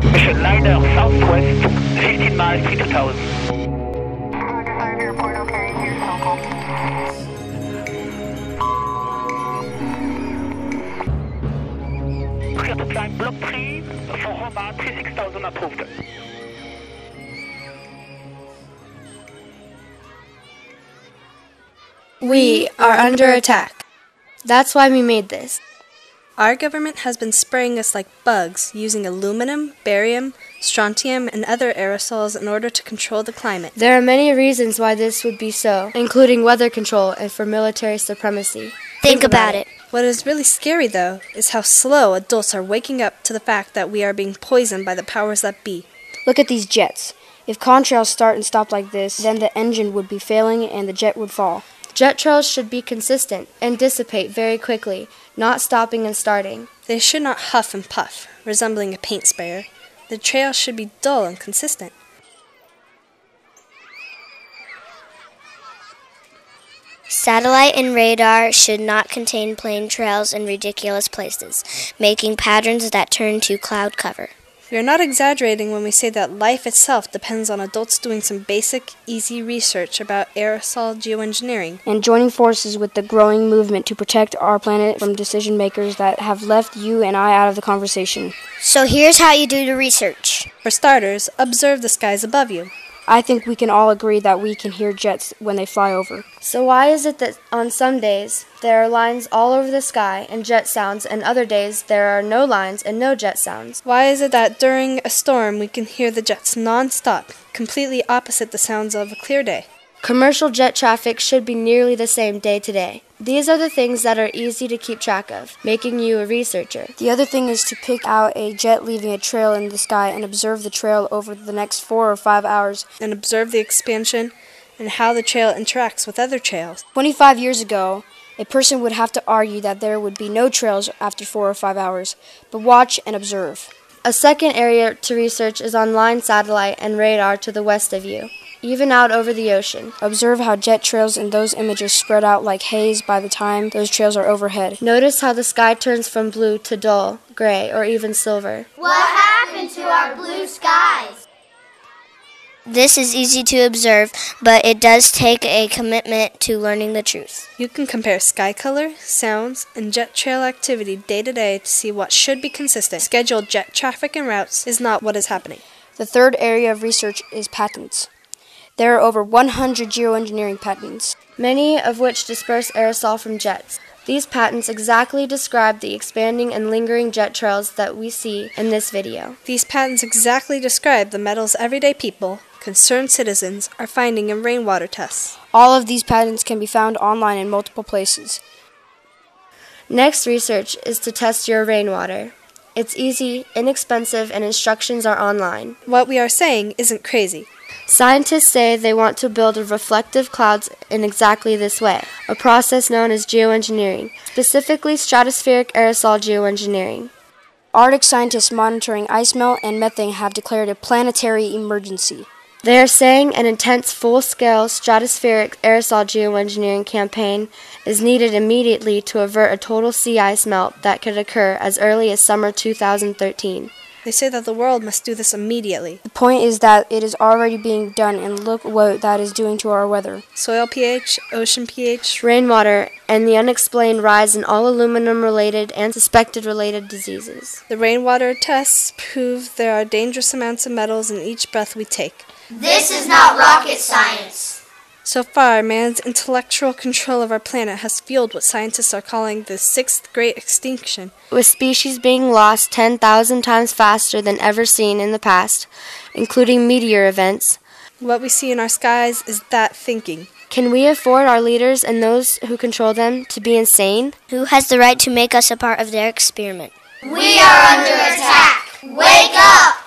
Mission liner southwest, 15 miles, 32,000. Clear to climb block 3, for Roma, 36,000 approved. We are under attack. That's why we made this. Our government has been spraying us like bugs, using aluminum, barium, strontium, and other aerosols in order to control the climate. There are many reasons why this would be so, including weather control and for military supremacy. Think about it. What is really scary, though, is how slow adults are waking up to the fact that we are being poisoned by the powers that be. Look at these jets. If contrails start and stop like this, then the engine would be failing and the jet would fall. Jet trails should be consistent and dissipate very quickly, not stopping and starting. They should not huff and puff, resembling a paint sprayer. The trail should be dull and consistent. Satellite and radar should not contain plane trails in ridiculous places, making patterns that turn to cloud cover. We are not exaggerating when we say that life itself depends on adults doing some basic, easy research about aerosol geoengineering. And joining forces with the growing movement to protect our planet from decision makers that have left you and I out of the conversation. So here's how you do the research. For starters, observe the skies above you. I think we can all agree that we can hear jets when they fly over. So why is it that on some days there are lines all over the sky and jet sounds, and other days there are no lines and no jet sounds? Why is it that during a storm we can hear the jets non-stop, completely opposite the sounds of a clear day? Commercial jet traffic should be nearly the same day to day. These are the things that are easy to keep track of, making you a researcher. The other thing is to pick out a jet leaving a trail in the sky and observe the trail over the next 4 or 5 hours. And observe the expansion and how the trail interacts with other trails. 25 years ago, a person would have to argue that there would be no trails after 4 or 5 hours, but watch and observe. A second area to research is on line satellite and radar to the west of you, even out over the ocean. Observe how jet trails in those images spread out like haze by the time those trails are overhead. Notice how the sky turns from blue to dull, gray, or even silver. What happened to our blue skies? This is easy to observe, but it does take a commitment to learning the truth. You can compare sky color, sounds, and jet trail activity day to day to see what should be consistent. Scheduled jet traffic and routes is not what is happening. The third area of research is patents. There are over 100 geoengineering patents, many of which disperse aerosol from jets. These patents exactly describe the expanding and lingering jet trails that we see in this video. These patents exactly describe the metals everyday people, concerned citizens, are finding in rainwater tests. All of these patents can be found online in multiple places. Next research is to test your rainwater. It's easy, inexpensive, and instructions are online. What we are saying isn't crazy. Scientists say they want to build reflective clouds in exactly this way, a process known as geoengineering, specifically stratospheric aerosol geoengineering. Arctic scientists monitoring ice melt and methane have declared a planetary emergency. They are saying an intense full-scale stratospheric aerosol geoengineering campaign is needed immediately to avert a total sea ice melt that could occur as early as summer 2013. They say that the world must do this immediately. The point is that it is already being done, and look what that is doing to our weather. Soil pH, ocean pH, rainwater, and the unexplained rise in all aluminum-related and suspected-related diseases. The rainwater tests prove there are dangerous amounts of metals in each breath we take. This is not rocket science. So far, man's intellectual control of our planet has fueled what scientists are calling the sixth great extinction. With species being lost 10,000 times faster than ever seen in the past, including meteor events. What we see in our skies is that thinking. Can we afford our leaders and those who control them to be insane? Who has the right to make us a part of their experiment? We are under attack. Wake up!